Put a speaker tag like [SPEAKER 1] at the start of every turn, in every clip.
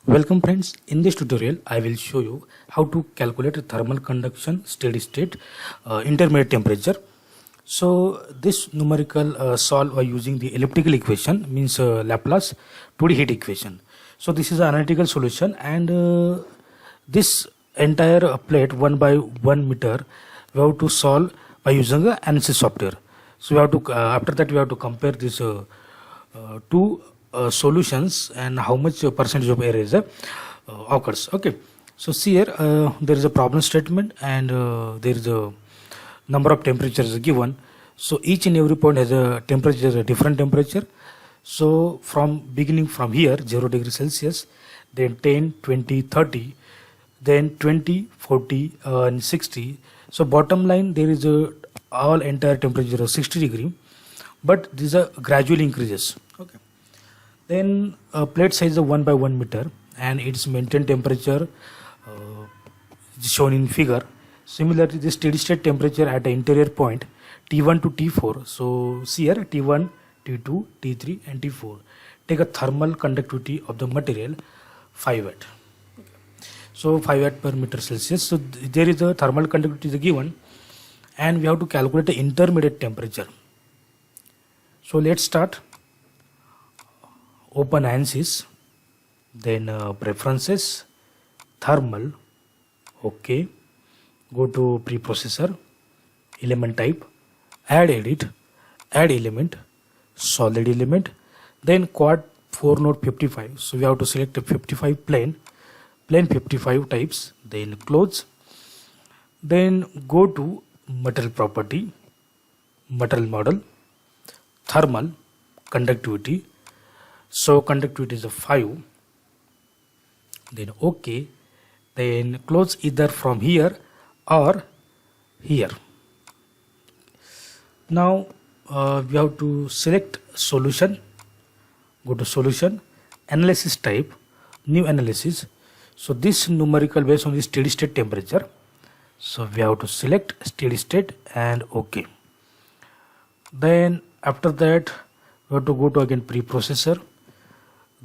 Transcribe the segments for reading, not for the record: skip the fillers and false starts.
[SPEAKER 1] Welcome friends, in this tutorial I will show you how to calculate thermal conduction steady state intermediate temperature. So this numerical solve by using the elliptical equation means Laplace Heat Equation. So this is an analytical solution and this entire plate 1 by 1 meter we have to solve by using the ANSYS software. So we have to after that we have to compare this two solutions and how much percentage of error is occurs. Okay, so see here there is a problem statement and there is a number of temperatures given. So each and every point has a temperature, a different temperature. So from beginning from here 0 degrees Celsius, then 10, 20, 30, then 20, 40 and 60. So bottom line there is a all entire temperature of 60 degree, but these are gradually increases. Okay, then plate size is 1 by 1 meter and its maintained temperature is shown in figure. Similarly, the steady state temperature at the interior point T1 to T4. So see here T1, T2, T3 and T4. Take a thermal conductivity of the material 5 watt. So 5 watt per meter Celsius. So there is a thermal conductivity is given and we have to calculate the intermediate temperature. So let's start. Open ANSYS, then preferences, thermal, okay, go to preprocessor, element type, add edit, add element, solid element, then quad 4 node 55. So we have to select a 55 plane 55 types, then close, then go to material property, material model, thermal, conductivity. So conductivity is a 5, then OK, then close either from here or here. Now we have to select solution, go to solution, analysis type, new analysis. So this numerical based on the steady state temperature. So we have to select steady state and OK. Then after that we have to go to again preprocessor,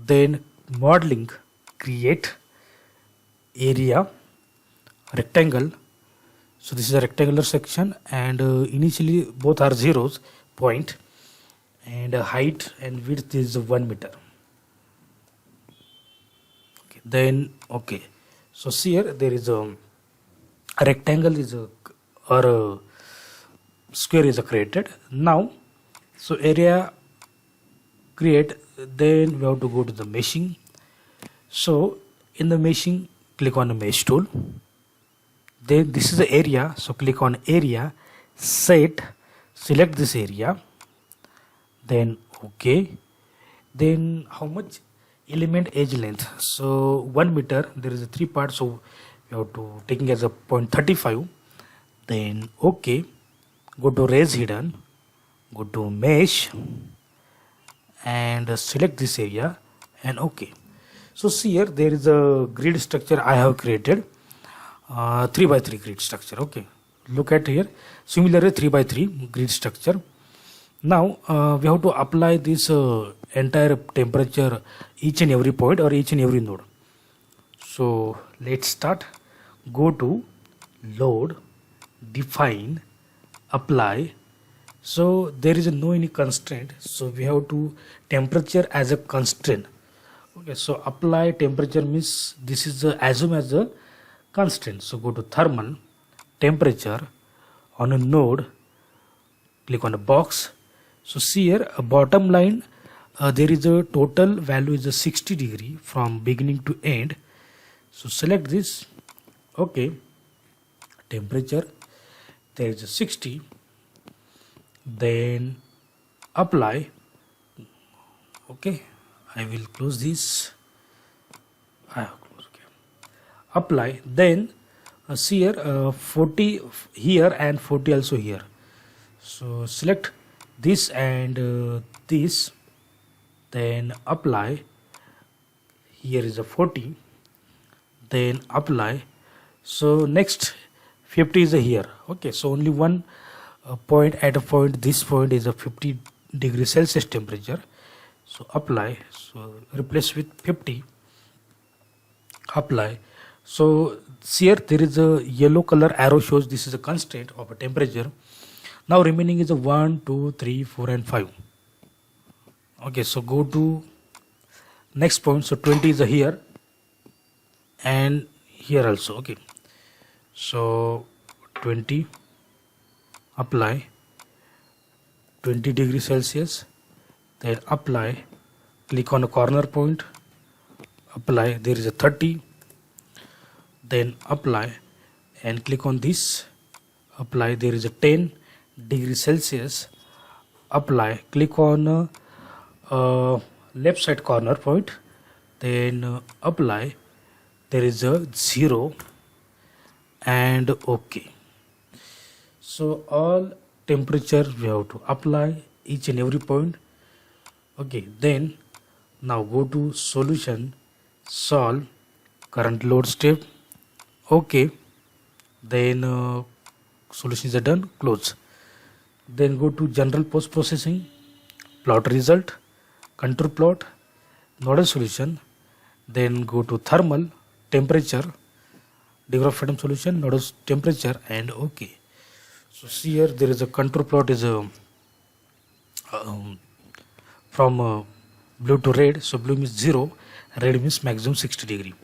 [SPEAKER 1] then modeling, create area, rectangle. So this is a rectangular section and initially both are zeros point and height and width is 1 meter. Okay, then okay, so see here there is a rectangle is a or a square is created now. So area create, then we have to go to the meshing. So in the meshing click on the mesh tool, then this is the area, so click on area, set, select this area, then okay, then how much element edge length. So 1 meter there is a 3 parts, so we have to taking as a 0.35, then okay, go to raise hidden, go to mesh and select this area and okay. So see here there is a grid structure I have created, 3 by 3 grid structure. Okay, look at here, similarly 3 by 3 grid structure. Now we have to apply this entire temperature each and every point or each and every node. So let's start. Go to load, define, apply. So there is no any constraint, so we have to temperature as a constraint. Okay, so apply temperature means this is assume as a constraint. So go to thermal, temperature, on a node, click on the box. So see here a bottom line there is a total value is a 60 degree from beginning to end. So select this, okay, temperature there is a 60, then apply. Okay, I will close this. I have closed. Okay. Apply, then see here 40 here and 40 also here. So select this and this, then apply. Here is a 40, then apply. So next 50 is here. Okay, so only one point at a point, this point is a 50 degrees Celsius temperature. So apply, so replace with 50, apply. So here there is a yellow color arrow shows this is a constraint of a temperature. Now remaining is a 1, 2, 3, 4 and 5. Okay, so go to next point. So 20 is here and here also. Okay, so 20, apply 20 degrees Celsius, then apply, click on a corner point, apply, there is a 30, then apply and click on this, apply, there is a 10 degrees Celsius, apply, click on left side corner point, then apply, there is a 0 and OK. So all temperature we have to apply each and every point. Okay, then now go to solution, solve, current load step. Okay, then solutions are done, close. Then go to general post processing, plot result, contour plot, nodal solution, then go to thermal, temperature, degree of freedom solution, nodal temperature and OK. So see here there is a contour plot is from blue to red. So blue means 0, red means maximum 60 degree.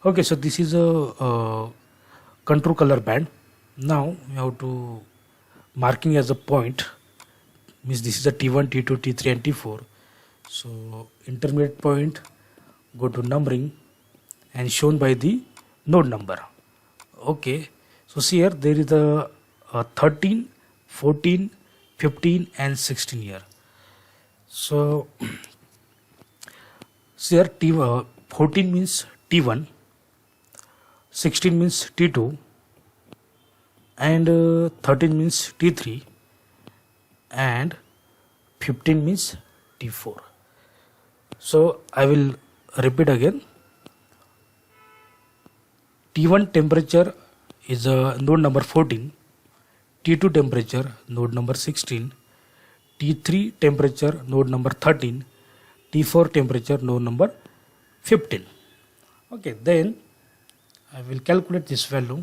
[SPEAKER 1] Okay, so this is a contour color band. Now we have to marking as a point, means this is a T1, T2, T3 and T4. So intermediate point, go to numbering and shown by the node number. Okay, so see here there is a 13, 14, 15 and 16 here. So here 14 means T1, 16 means T2 and 13 means T3 and 15 means T4. So I will repeat again. T1 temperature is node number 14, T2 temperature node number 16, T3 temperature node number 13, T4 temperature node number 15. Okay, then I will calculate this value.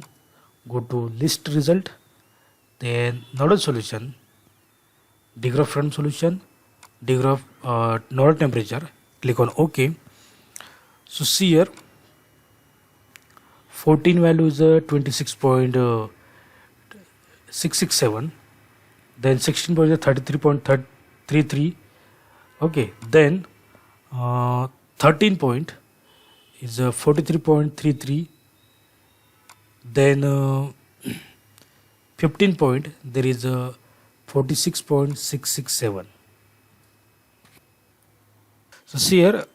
[SPEAKER 1] Go to list result, then nodal solution, degree of freedom solution, degree of nodal temperature, click on OK. So see here 14 value is 26.667, then 16 point is 33.33. Okay, then 13 point is 43.33, then 15 point there is 46.667. So see here.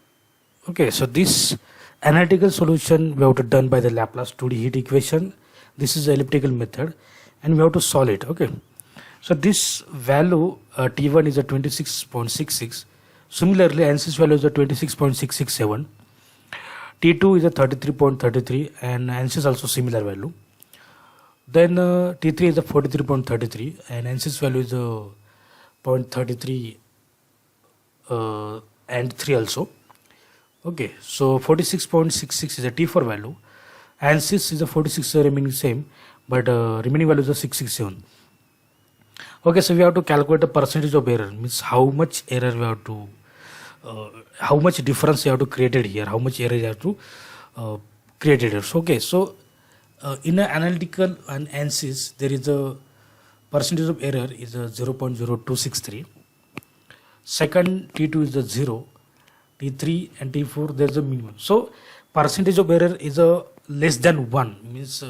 [SPEAKER 1] Okay, so this analytical solution we have to done by the Laplace 2D heat equation. This is the elliptical method and we have to solve it. Okay, so this value T1 is a 26.66. Similarly ANSYS value is a 26.667. T2 is a 33.33 and ANSYS also similar value. Then T3 is a 43.33 and ANSYS value is a 0.33 and 3 also. Okay, so 46.66 is a T4 value. ANSYS is a 46 remaining same, but remaining value is a 667. Okay, so we have to calculate the percentage of error, means how much error we have to, how much difference you have to create it here, how much error you have to create it. So, okay, so in an analytical and ANSYS there is a percentage of error is a 0.0263. Second T2 is a 0. T3 and T4 there is a minimum. So percentage of error is a less than 1, means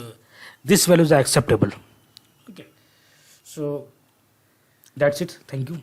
[SPEAKER 1] this value is acceptable. Okay, so that's it. Thank you.